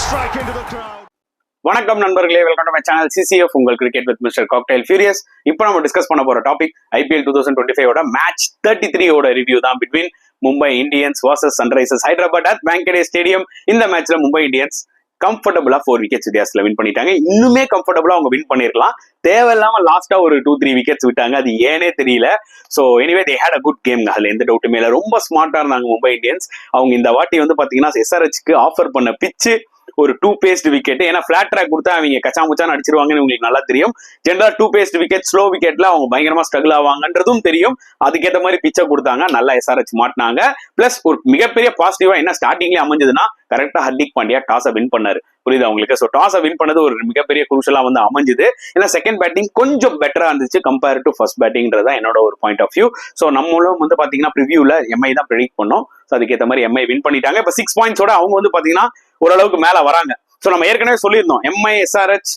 strike into the crowd. வணக்கம் நண்பர்களே, welcome to my channel CCF உங்கள் cricket with mister cocktail furious. இப்போ நம்ம டிஸ்கஸ் பண்ண போற டாபிக் IPL 2025 மேட்ச் 33 ரிவ்யூ தான் between Mumbai Indians versus Sunrisers Hyderabad at Wankhede stadium. இந்த மேட்ச்ல மும்பை இந்தியன்ஸ் கம்ஃபர்டபுளா 4 விக்கெட்ஸ் வித்தியாசத்துல வின் பண்ணிட்டாங்க. இன்னுமே கம்ஃபர்டபுளா அவங்க வின் பண்ணிருக்கலாம். தேவையில்லாம லாஸ்டா ஒரு 2-3 விக்கெட்ஸ் விட்டாங்க, அது ஏனே தெரியல. So anyway they had a good game, அதுல எந்த டவுட்டுமே இல்லை. ரொம்ப ஸ்மார்ட்டா இருந்தாங்க மும்பை இந்தியன்ஸ். அவங்க இந்த வாட்டி வந்து பாத்தீங்கன்னா SRHக்கு ஆஃபர் பண்ண பிச்சு ஒரு 2 பேஸ்ட் விக்கெட். ஏன்னா பிளாட் ட்ராக் கொடுத்தா அவங்க கச்சாமுச்சான்னு அடிச்சிருவாங்கன்னு உங்களுக்கு நல்லா தெரியும். ஜென்ரலா 2 பேஸ்ட் விக்கெட் ஸ்லோ விக்கெட்ல அவங்க பயங்கரமா ஸ்ட்ரகிள் ஆவாங்கன்றதும் தெரியும். அதுக்கேற்ற மாதிரி பிச்சை கொடுத்தாங்க, நல்லா SRH மாட்டினாங்க. பிளஸ் ஒரு மிகப்பெரிய பாசிட்டிவா என்ன ஸ்டார்டிங்லேயே அமைஞ்சதுன்னா கரெக்டா ஹர்திக் பாண்டியா டாஸை வின் பண்ணாரு. புரியுது அவங்களுக்கு? ஸோ டாஸை வின் பண்ணது ஒரு மிகப்பெரிய குரூஷலா வந்து அமைஞ்சுது. ஏன்னா செகண்ட் பேட்டிங் கொஞ்சம் பெட்டரா இருந்துச்சு கம்பேர் டு ஃபர்ஸ்ட் பேட்டிங்ன்றதா என்னோட ஒரு பாயிண்ட் ஆஃப் வியூ. ஸோ நம்மளும் வந்து பாத்தீங்கன்னா ப்ரிவியூல MI தான் ப்ரெடிக்ட் பண்ணோம். ஸோ அதுக்கேற்ற மாதிரி MI வின் பண்ணிட்டாங்க. இப்போ 6 பாயிண்ட்ஸோட அவங்க வந்து பாத்தீங்கன்னா ஓரளவுக்கு மேல வராங்க. ஸோ நம்ம ஏற்கனவே சொல்லியிருந்தோம் MI SRH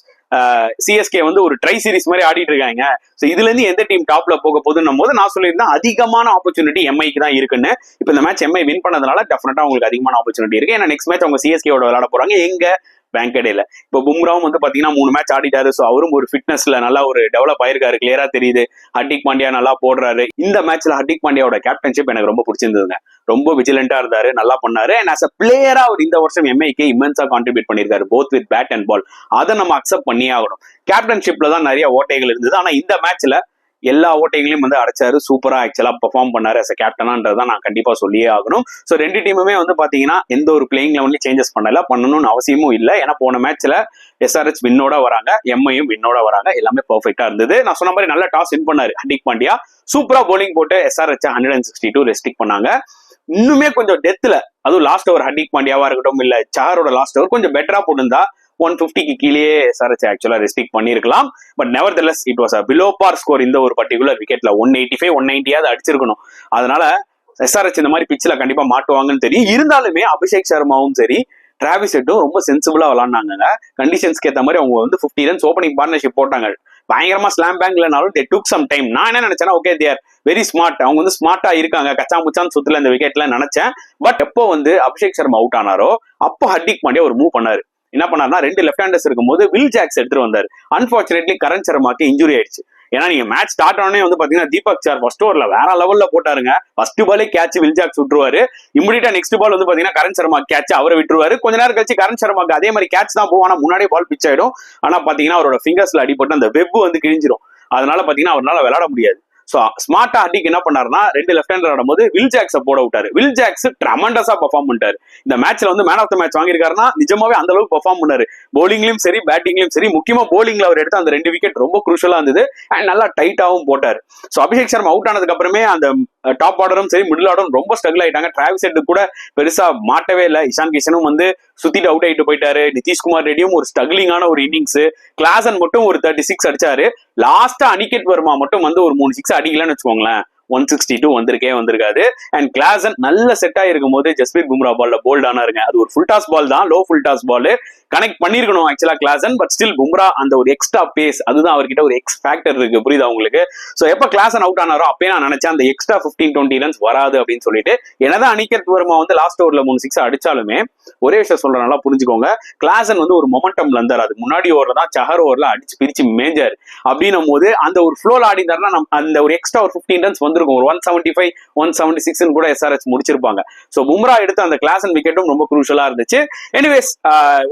CSK வந்து ஒரு ட்ரை சீரிஸ் மாதிரி ஆடிட்டு இருக்காங்க. ஸோ இதுல இருந்து எந்த டீம் டாப்ல போக போகுதுன்னும் போது நான் சொல்லியிருந்தேன் அதிகமான ஆப்பர்ச்சுனிட்டி MIக்கு தான் இருக்குன்னு. இப்போ இந்த மேட்ச் MI வின் பண்ணதுனால டெஃபினட்டா உங்களுக்கு அதிகமான ஆப்பர்ச்சுனிட்டி இருக்கு. ஏன்னா நெக்ஸ்ட் மேட்ச் அவங்க CSKவோட விளையாட போறாங்க எங்க வாங்கடேல. இப்போ பும்ராவும் வந்து பாத்தீங்கன்னா 3 மேட்ச் ஆடிட்டாரு. ஸோ அவரும் ஒரு ஃபிட்னஸ்ல நல்லா ஒரு டெவலப் ஆயிருக்காரு, கிளியரா தெரியுது. ஹர்திக் பாண்டியா நல்லா போடுறாரு. இந்த மேட்ச்ல ஹர்திக் பாண்டியாவோட கேப்டன்ஷிப் எனக்கு ரொம்ப பிடிச்சிருந்ததுங்க. ரொம்ப விஜிலண்டா இருந்தாரு, நல்லா பண்ணாரு. அண்ட் ஆஸ் அ பிளேயரா அவர் இந்த வருஷம் MIக்கு இமென்ஸா கான்ட்ரிபியூட் பண்ணிருக்காரு, both with bat and ball. அதை நம்ம அக்செப்ட் பண்ணியே ஆகணும். கேப்டன்ஷிப்ல தான் நிறைய ஓட்டைகள் இருந்தது, ஆனா இந்த மேட்ச்ல எல்லா ஓட்டைகளையும் வந்து அடைச்சாரு. சூப்பரா ஆக்சுவலா பெர்ஃபார்ம் பண்ணாரு as a கேப்டனான்றதான் நான் கண்டிப்பா சொல்லியே ஆகணும். ஸோ 2 டீமுமே வந்து பாத்தீங்கன்னா எந்த ஒரு பிளேயிங் லெவன்லயும் சேஞ்சஸ் பண்ணணும்னு அவசியமும் இல்லை. ஏன்னா போன மேட்ச்ல SRH வின்னோட வராங்க, MIயும் வின்னோட வராங்க. எல்லாமே பெர்ஃபெக்டா இருந்தது. நான் சொன்ன மாதிரி நல்ல டாஸ் வின் பண்ணாரு ஹர்திக் பாண்டியா. சூப்பரா போலிங் போட்டு SRH 162 ரெஸ்ட்ரிக்ட் பண்ணாங்க. இன்னுமே கொஞ்சம் டெத்ல, அதுவும் லாஸ்ட் ஓவர் ஹர்திக் பாண்டியாவா இருக்கட்டும் இல்ல சஹரோட லாஸ்ட் ஓவர் கொஞ்சம் பெட்டரா போட்டுருந்தா 150க்கு கீழே SRH ஆக்சுவலா ரெஸ்ட்ரிக்ட் பண்ணிருக்கலாம். But nevertheless it was a below par score. இந்த ஒரு பர்டிகுலர் விக்கெட்ல 185 190 அடிச்சிருக்கணும். அதனால SRH இந்த மாதிரி பிச்சில் கண்டிப்பா மாட்டுவாங்கன்னு தெரியும். இருந்தாலுமே அபிஷேக் சர்மாவும் சரி டிராவிஸ் ஹெட்டும் ரொம்ப சென்சிபிளா விளாண்டாங்க. கண்டிஷன்ஸ்க்கு ஏற்ற மாதிரி அவங்க வந்து 50 ரன்ஸ் ஓப்பனிங் பார்ட்னர்ஷிப் போட்டாங்க. பயங்கரமா ஸ்லாம் பேங்க் இல்லைனாலும் தே டுக் சம் டைம். நான் என்ன நினைச்சேன்னா okay they are very smart, அவங்க வந்து ஸ்மார்ட்டா இருக்காங்க, கச்சா முச்சான்னு சுத்துல இந்த விக்கெட்ல நினைச்சேன். பட் எப்போ வந்து அபிஷேக் சர்மா அவுட் ஆனாரோ அப்போ ஹர்திக் பாண்டியா ஒரு மூவ் பண்ணாரு. என்ன பண்ணாருன்னா 2 லெஃப்ட் ஹேண்டர்ஸ் இருக்கும்போது வில் ஜாக்ஸ் எடுத்துட்டு வந்தாரு. அன்பார்ச்சுனேட்லி கரண் சர்மாக்கு இன்ஜுரி ஆயிடுச்சு. ஏன்னா நீங்க மேட்ச் ஸ்டார்ட் ஆனே வந்து பாத்தீங்கன்னா தீபக் சார் ஃபர்ஸ்ட் ஓவர்ல வேற லெவல்ல போட்டாருங்க. ஃபர்ஸ்ட் பாலே கேட்ச் வில் ஜாக்ஸ் விட்டுருவாரு. இமிடியா நெக்ஸ்ட் பால் வந்து பாத்தீங்கன்னா கரண் சர்மா கேட்ச் அவரை விட்டுருவாரு. கொஞ்ச நேரம் கழிச்சு கரண் சர்மாக்கு அதே மாதிரி கேட்ச் தான் போகும், ஆனா முன்னாடியே பால் பிச் ஆயிடும். ஆனா பாத்தீங்கன்னா அவரோட ஃபிங்கர்ஸ்ல அடிபட்டு அந்த வெப் வந்து கிழிஞ்சிரும். அதனால பாத்தீங்கன்னா அவரால் விளையாட முடியாது. ஸோ ஸ்மார்ட்டா ஹர்திக் என்ன பண்ணாருன்னா 2 லெஃப்ட் ஹேண்டர் ஆடும்போது வில் ஜாக்ஸை போட விட்டாரு. வில் ஜாக்ஸ் ட்ரெமெண்டஸா பெர்ஃபார்ம் பண்ணிட்டாரு. இந்த மேட்ச்ல வந்து மேன் ஆஃப் த மேட்ச் வாங்கியிருக்காருன்னா நிஜமாவே அந்த அளவுக்கு பெர்ஃபார்ம் பண்ணாரு. போலிங்லயும் சரி பேட்டிங்லயும் சரி. முக்கியமா போலிங்ல அவர் எடுத்த அந்த 2 விக்கெட் ரொம்ப குரூஷலா இருந்தது அண்ட் நல்லா டைட்டாவும் போட்டாரு. ஸோ அபிஷேக் சர்மா அவுட் ஆனதுக்கு அப்புறமே அந்த டாப் ஆர்டரும் சரி மிடில் ஆர்டரும் ரொம்ப ஸ்ட்ரகிள் ஆயிட்டாங்க. டிராவிஸ் ஹெட் கூட பெருசா மாட்டவே இல்லை. இஷான் கிஷனும் வந்து சுத்திட்டு அவுட் ஆயிட்டு போயிட்டாரு. நிதிஷ்குமார் ரெட்டியும் ஒரு ஸ்ட்ரகிளிங்கான ஒரு இன்னிங்ஸ். கிளாசன் மட்டும் ஒரு 36 அடிச்சாரு. லாஸ்டா அனிகேட் வர்மா மட்டும் வந்து ஒரு 3 6 அடிக்கலன்னு வச்சுக்கோங்களேன், 162 வந்திருக்காது. அண்ட் கிளாசன் நல்ல செட் ஆயிருக்கும் போது ஜஸ்பீர் பும்ரா பால்ல போல்ட் ஆனாருங்க. அது ஒரு ஃபுல் டாஸ் பால் தான், low full toss ball. Connect பண்ணிருக்கணும் ஆக்சுவலா கிளாசன். பட் ஸ்டில் பும்ரா அந்த ஒரு எக்ஸ்ட்ரா பேஸ், அதுதான் அவர்கிட்ட ஒரு எக்ஸ் ஃபேக்டர் இருக்கு. புரியுதா உங்களுக்கு? ஸோ எப்ப கிளாசன் அவுட் ஆனாரோ அப்பயே நான் நினைச்சேன் அந்த எக்ஸ்ட்ரா 15-20 ரன்ஸ் வராது அப்படின்னு சொல்லிட்டு. என்னதான் அனிகேத் வர்மா வந்து லாஸ்ட் ஓவர்ல 3 6 அடிச்சாலுமே ஒரே விஷயம் சொல்றேன், நல்லா புரிஞ்சுக்கோங்க. கிளாசன் வந்து ஒரு மொமெண்டம்ல இருந்தார். அது முன்னாடி ஓவர்ல தான் சஹர் ஓவர்ல அடிச்சு பிரிச்சு மேஞ்சாரு. அப்படின்னும் போது அந்த ஒரு ஃப்ளோல ஆடி இருந்தாருன்னா அந்த ஒரு எக்ஸ்ட்ரா ஒரு 15 ரன்ஸ் வந்துருக்கும். ஒரு 175 176 கூட SRH முடிச்சிருப்பாங்க. சோ பும்ரா எடுத்த அந்த கிளாசன் விக்கெட்டும் ரொம்ப குரூஷலா இருந்துச்சு. எனிவேஸ்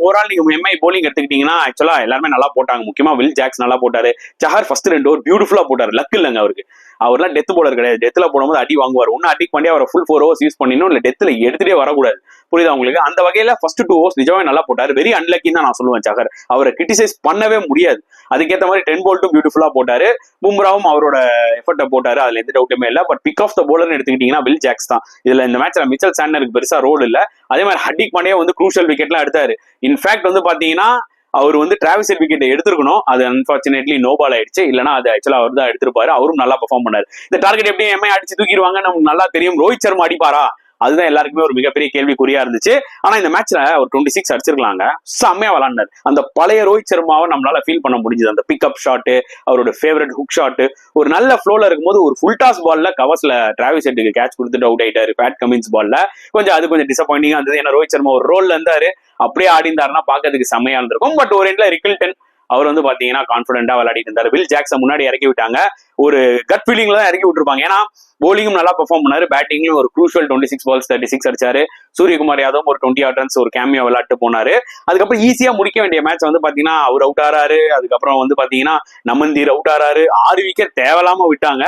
ஓவரால் நீங்க MI போலிங் எடுத்துக்கிட்டீங்கன்னா ஆக்சுவலா எல்லாருமே நல்லா போட்டாங்க. முக்கியமா வில் ஜாக்ஸ் நல்லா போட்டாரு. சஹர் ஃபர்ஸ்ட் 2 ஓவர் பியூட்டிஃபுல்லா போட்டாரு. லக் இல்லைங்க அவருக்கு. அவர்லாம் டெத் போலர் கிடையாது. டெத்ல போடும்போது அடி வாங்குவார். ஒன்னு ஹர்திக் பாண்டியா அவரை ஃபுல் 4 ஓவர்ஸ் யூஸ் பண்ணிடணும், இல்ல டெத்ல எடுத்துட்டே வரக்கூடாது. புரியுதா உங்களுக்கு? அந்த வகையில ஃபர்ஸ்ட் 2 ஓவர்ஸ் நிஜமே நல்லா போட்டாரு. வெரி அன்லக்கின்னு தான் நான் சொல்லுவேன். சஹர் அவரை கிரிட்டிசைஸ் பண்ணவே முடியாது. அதுக்கேற்ற மாதிரி 10 போல்ட்டும் பியூட்டிஃபுல்லா போட்டாரு. பும்ராவும் அவரோட எஃபர்ட்டை போட்டாரு, அதுல எந்த டவுட்டுமே இல்லை. பட் பிக் ஆஃப் த போலர்னு எடுத்துக்கிட்டீங்கன்னா வில் ஜாக்ஸ் தான். இதுல இந்த மேட்ச்ல மிச்சல் சாண்டனருக்கு பெருசா ரோல் இல்ல. அதே மாதிரி ஹர்திக் பாண்டியா வந்து குரூஷியல் விக்கெட்லாம் எடுத்தாரு. இன்ஃபேக்ட் வந்து பாத்தீங்கன்னா அவர் வந்து டிராவிஸ் ஹெட் விக்கெட் எடுத்துருக்கணும். அது அன்பார்ச்சுனேட்லி நோ பால் ஆயிடுச்சு. இல்லைன்னா அது ஆக்சுவலா அவர் தான் எடுத்திருப்பாரு. அவரும் நல்லா பெர்ஃபார்ம் பண்ணாரு. இந்த டார்கெட் எப்படி MI அடிச்சு தூக்கிடுவாங்க நமக்கு நல்லா தெரியும். ரோஹித் சர்மா அடிப்பாரா அதுதான் எல்லாருக்குமே ஒரு மிகப்பெரிய கேள்விக்குறியா இருந்துச்சு. ஆனா இந்த மேட்ச்ல ஒரு 26 அடிச்சிருக்கலாங்க. செம்மையா விளாண்டாரு. அந்த பழைய ரோஹித் சர்மாவை நம்மளால ஃபீல் பண்ண முடிஞ்சது. அந்த பிக்அப் ஷாட், அவரோட ஃபேவரட் ஹுக் ஷாட், ஒரு நல்ல ஃப்ளோல இருக்கும்போது ஒரு ஃபுல் டாஸ் பால்ல கவர்ஸ்ல டிராவிஸ் ஹெட்டுக்கு கேட்ச் கொடுத்துட்டு அவுட் ஆயிட்டாரு பேட் கமின்ஸ் பால்ல. கொஞ்சம் டிசப்பாயிண்டிங்கா இருந்தது. ஏன்னா ரோஹித் சர்மா ஒரு ரோல்ல இருந்தாரு, அப்படியே ஆடி இருந்தாருன்னா பாக்கிறதுக்கு செம்மையா இருந்திருக்கும். பட் ஒரு எண்ட்ல ரிக்கில்டன் அவர் பாத்தீங்கன்னா கான்பிடென்டா விளையாடிட்டு இருந்தாரு. வில் ஜாக்சன் முன்னாடி இறக்கி விட்டாங்க. ஒரு கட் ஃபீலிங்ல தான் இறக்கி விட்டுருப்பாங்க. ஏன்னா போலிங்கும் நல்லா பெர்ஃபார்ம் பண்ணாரு, பேட்டிங்லயும் ஒரு க்ரூஷியல் 26 balls 36 அடிச்சாரு. சூரியகுமார் யாதவ் ஒரு 20 odd runs ஒரு கேமியா விளையாட்டு போனாரு. அதுக்கப்புறம் ஈஸியா முடிக்க வேண்டிய மேட்ச் பாத்தீங்கன்னா அவர் அவுட் ஆறாரு. அதுக்கப்புறம் பாத்தீங்கன்னா நமந்தீர் அவுட் ஆறாரு. 6 விக்கெட் தேவையில்லாம விட்டாங்க.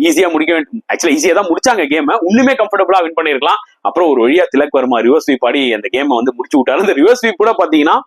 ஈஸியா முடிக்க வேண்டும். ஆக்சுவலா ஈஸியா தான் முடிச்சாங்க கேம். இன்னுமே கம்ஃபர்டபுளா வின் பண்ணிருக்கலாம். அப்புறம் ஒரு வழியா திலக் வர்மா ரிவர்ஸ் ஸ்வீப் ஆடி அந்த கேம் முடிச்சு விட்டாரு. அந்த ரிவர்ஸ் ஸ்வீப் கூட பாத்தீங்கன்னா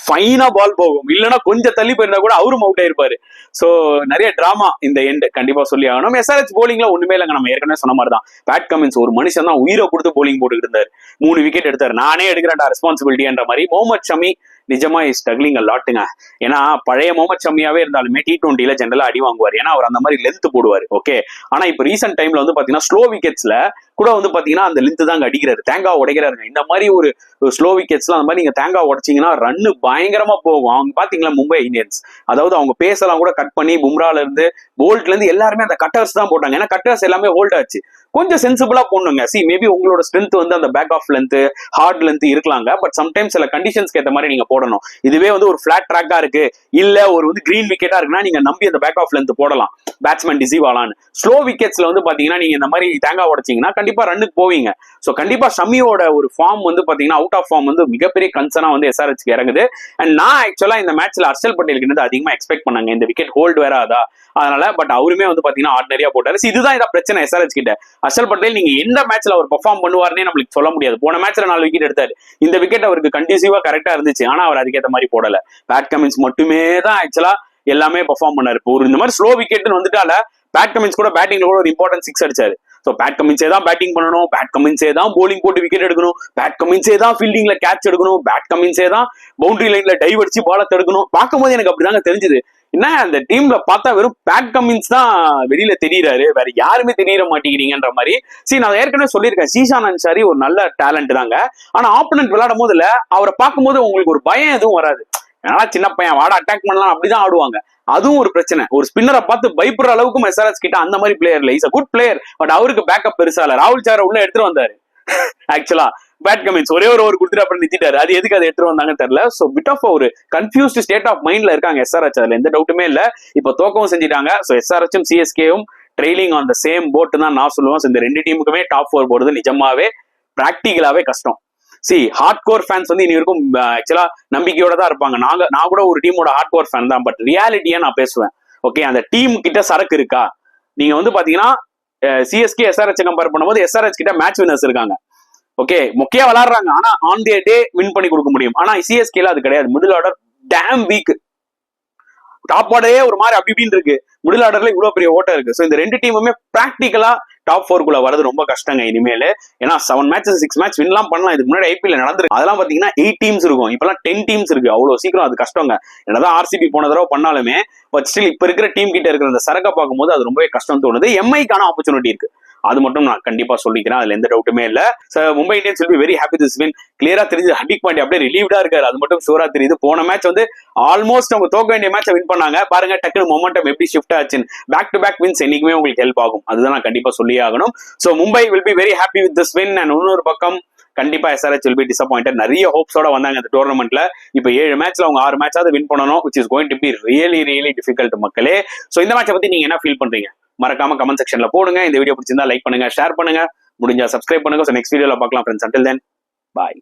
ஃபைனா பால் போகும், இல்லைன்னா கொஞ்சம் தள்ளி போயிருந்தா கூட அவரும் அவுட் ஆயிருப்பாரு. சோ நிறைய டிராமா இந்த எண்ட் கண்டிப்பா சொல்லி ஆகணும். எஸ்ஆர்எச் போலிங்ல ஒண்ணுமே இல்லைங்க. நம்ம ஏற்கனவே சொன்ன மாதிரி தான் பேட் கமின்ஸ் ஒரு மனுஷன் தான் உயிரை கொடுத்து போலிங் போட்டுக்கிட்டு இருந்தாரு. 3 விக்கெட் எடுத்தாரு. நானே எடுக்கிறேன்டா ரெஸ்பான்சிபிலிட்டின்ற மாதிரி. முகமது ஷமி நிஜமா ஸ்ட்ரகிளிங் லாட்டுங்க. ஏன்னா பழைய முகமது ஷமியாவே இருந்தாலுமே T20ல ஜெனரலா அடி வாங்குவார். ஏன்னா அவர் அந்த மாதிரி லென்த் போடுவார். ஓகே, ஆனா இப்ப ரீசென்ட் டைம்ல பாத்தீங்கன்னா ஸ்லோ விக்கெட்ஸ்ல கூட பாத்தீங்கன்னா அந்த லென்த் தாங்க அடிக்கிறாரு, தேங்காய் உடைக்கிறாருங்க. இந்த மாதிரி ஒரு ஸ்லோ விக்கெட்ஸ்லாம் அந்த மாதிரி நீங்க தேங்காய் உடைச்சிங்கன்னா ரன்னு பயங்கரமா போகும். அவங்க பாத்தீங்களா மும்பை இந்தியன்ஸ், அதாவது அவங்க பேசலாம் கூட கட் பண்ணி பும்ரால இருந்து போல்ட்ல இருந்து எல்லாருமே அந்த கட்டர்ஸ் தான் போட்டாங்க. ஏன்னா கட்டர்ஸ் எல்லாமே ஹோல்ட் ஆச்சு. கொஞ்சம் சென்சிபிளா போடணுங்க. மேபி உங்களோட ஸ்ட்ரென்த் அந்த back of length, hard length இருக்கலாங்க. பட் சம்டைம்ஸ் சில கண்டிஷன்ஸ்க்கு ஏற்ற மாதிரி நீங்க போடணும். இதுவே ஒரு ஃபிளாட் ட்ராக்கா இருக்கு, இல்ல ஒரு கிரீன் விக்கெட்டா இருக்குன்னா நீங்க நம்பி அந்த பேக் ஆஃப் லென்த் போடலாம், பேட்ஸ்மேன் டிசீவ் ஆலான்னு. ஸ்லோ விக்கெட்ஸ்ல பாத்தீங்கன்னா நீங்க இந்த மாதிரி தேங்காய் உடைச்சீங்கன்னா கண்டிப்பா ரன்னுக்கு போவீங்க. சோ கண்டிப்பா ஷமியோட ஒரு ஃபார்ம் பாத்தீங்கன்னா அவுட் ஆஃப் ஃபார்ம் மிகப்பெரிய கன்சர்னா எஸ்ஆர்எச்க்கு இறங்குது. அண்ட் நான் ஆக்சுவலா இந்த மேட்ச்ல ஹர்ஷல் பட்டேலுக்கு அதிகமா எக்ஸ்பெக்ட் பண்ணாங்க. இந்த விக்கெட் ஹோல்டு வேற அதா, அதனால பட் அவருமே பாத்தீங்கன்னா ஆர்டினரியா போட்டாரு. இதுதான் இதான் பிரச்சனை எஸ்ஆர்எச் கிட்ட. ஹர்ஷல் பட்டேல் நீங்க எந்த மேட்ச்ல அவர் பெர்ஃபார்ம் பண்ணுவாருன்னே நம்மளுக்கு சொல்ல முடியாது. போன மேட்ச்ல 4 விக்கெட் எடுத்தாரு. இந்த விக்கெட் அவருக்கு கண்டினியூவா கரெக்டா இருந்துச்சு. ஆனா அவர் அதுக்கேற்ற மாதிரி போடல. பேட் கமின்ஸ் மட்டுமே தான் ஆக்சுவலா எல்லாமே பெர்ஃபார்ம் பண்ணாரு. இப்போ இந்த மாதிரி ஸ்லோ விக்கெட்னு வந்துட்டால பேட் கமின்ஸ் கூட பேட்டிங்ல கூட ஒரு இம்பார்ட்டன்ட் 6 அடிச்சாரு. சோ பேட் கமின்ஸே தான் பேட்டிங் பண்ணணும், பேட் கமின்ஸே தான் போலிங் போட்டு விக்கெட் எடுக்கணும், பேட் கமின்ஸே தான் ஃபீல்டிங்ல கேட்ச் எடுக்கணும், பேட் கமின்ஸே தான் பவுண்டரி லைன்ல டைவ் அடிச்சு பால தடுக்கணும். பார்க்கும்போது எனக்கு அப்படிதாங்க தெரிஞ்சது. என்ன அந்த டீம்ல பார்த்தா வெறும் பேட் கமின்ஸ் தான் வெளியில தெரியறாரு, வேற யாருமே தெரியற மாட்டேங்கிறீங்கன்ற மாதிரி. நான் ஏற்கனவே சொல்லியிருக்கேன், ஷீஷான் அன்சாரி ஒரு நல்ல டேலண்ட் தாங்க. ஆனா ஆப்போனன்ட் விளையாடும் போதுல அவரை பார்க்கும்போது உங்களுக்கு ஒரு பயம் எதுவும் வராது. ஏன்னா சின்ன பையன் வாட அட்டாக் பண்ணலாம் அப்படிதான் ஆடுவாங்க. அதுவும் ஒரு பிரச்சனை. ஒரு ஸ்பின்னரை பார்த்து பயப்படுற அளவுக்கு எஸ்ஆர்எச் கிட்ட அந்த மாதிரி பிளேயர் இல்ல. Is a good player, but அவருக்கு பேக்கப் பெருசா இல்ல. ராகுல் சாரை உள்ள எடுத்துட்டு வந்தாரு ஆக்சுவலா பேட் கமின்ஸ் ஒரே ஒரு கொடுத்துட்டு அப்புறம் நிறுத்திட்டாரு. அது எதுக்கு அதை எடுத்துட்டு வந்தாங்கன்னு தெரியல. சோ பிட் ஆஃப் ஒரு கன்ஃபியூஸ்ட் ஸ்டேட் ஆஃப் மைண்ட்ல இருக்காங்க எஸ்ஆர்எச். அதுல எந்த டவுட்டுமே இல்ல. இப்ப தோக்கவும் செஞ்சிட்டாங்க. சோ எஸ்ஆர்எச்சும் சிஎஸ்கேவும் trailing on the same boat தான் நான் சொல்லுவேன். இந்த 2 டீமுக்குமே டாப் 4 போடுறது நிஜமாவே பிராக்டிகலாவே கஷ்டம். ஹார்ட் கோர் ஃபேன்ஸ் இனி இருக்கும் ஆக்சுவலா நம்பிக்கையோட தான் இருப்பாங்க. நான் கூட ஒரு டீமோட ஹார்ட் கோர் ஃபேன் தான். பட் ரியாலிட்டியா நான் பேசுவேன். ஓகே, அந்த டீம் கிட்ட சரக்கு இருக்கா? நீங்க பாத்தீங்கன்னா சிஎஸ்கே எஸ்ஆர்எச் கம்பேர் பண்ணும்போது எஸ்ஆர்எச் கிட்ட மேட்ச் வினர்ஸ் இருக்காங்க. ஓகே, மொக்கையா விளையாடுறாங்க, ஆனா ஆன் தி டே வின் பண்ணி கொடுக்க முடியும். ஆனா சிஎஸ்கேல அது கிடையாது. Middle order damn weak, top ஆர்டரே ஒரு மாதிரி அப்படி இப்படின்னு இருக்கு. மிடில் ஆர்டர்ல இவ்வளவு பெரிய ஓட்டம் இருக்கு. சோ இந்த 2 டீமுமே பிராக்டிகலா டாப் 4 வரது ரொம்ப கஷ்டங்க இனிமேல். ஏன்னா 7 மேட்சஸ் 6 மேட்ச் வின்லாம் பண்ணலாம். இதுக்கு முன்னாடி ஐபிஎல் நடந்திருக்கு. அதெல்லாம் பாத்தீங்கன்னா 8 டீம்ஸ் இருக்கும். இப்பெல்லாம் 10 டீம்ஸ் இருக்கு. அவ்வளவு சீக்கிரம் அது கஷ்டங்க. என்னதான் ஆர்சிபி போன தடவை பண்ணாலுமே பட் ஸ்டில் இப்ப இருக்கிற டீம் கிட்ட இருக்கிற அந்த சரக்கை பார்க்கும்போது அது ரொம்பவே கஷ்டம் தோணுது. எம்ஐக்கான ஆப்பர்ச்சுனிட்டி இருக்கு, அது மட்டும் நான் கண்டிப்பா சொல்லிக்கிறேன். அதுல எந்த டவுட்டுமே இல்ல. Mumbai Indians will be very happy this win. கிளியரா தெரிஞ்சு ஹர்திக் பாண்டியா அப்படியே ரிலீவ்டா இருக்காரு, அது மட்டும் ஷூரா தெரியுது. போன மேட்ச் ஆல்மோஸ்ட் அவங்க தோக்க வேண்டிய மேட்சை வின் பண்ணாங்க. பாருங்க டக்குனு மொமெண்டம் எப்படி ஷிஃப்ட் ஆச்சுன்னு. பேக் டு பேக் வின்ஸ் என்னைக்குமே உங்களுக்கு ஹெல்ப் ஆகும். அதுதான் நான் கண்டிப்பா சொல்லி ஆகணும். So Mumbai will be very happy with this win. And இன்னொரு பக்கம் கண்டிப்பா எஸ்ஆர்எச் will be disappointed. நிறைய ஹோப்ஸோட வந்தாங்க இந்த டோர்னமெண்ட்ல. இப்ப 7 மேட்ச்ல அவங்க 6 மேட்சாவது வின் பண்ணணும், which is going to be really really difficult மக்களே. சோ இந்த மேட்சை பத்தி நீங்க என்ன ஃபீல் பண்றீங்க? மறக்காம கமெண்ட் செக்ஷன்ல போடுங்க. இந்த வீடியோ பிடிச்சிருந்தா லைக் பண்ணுங்க, ஷேர் பண்ணுங்க, முடிஞ்சா சப்ஸ்கிரைப் பண்ணுங்க. சோ நெக்ஸ்ட் வீடியோல பார்க்கலாம் ஃப்ரெண்ட்ஸ். until then bye.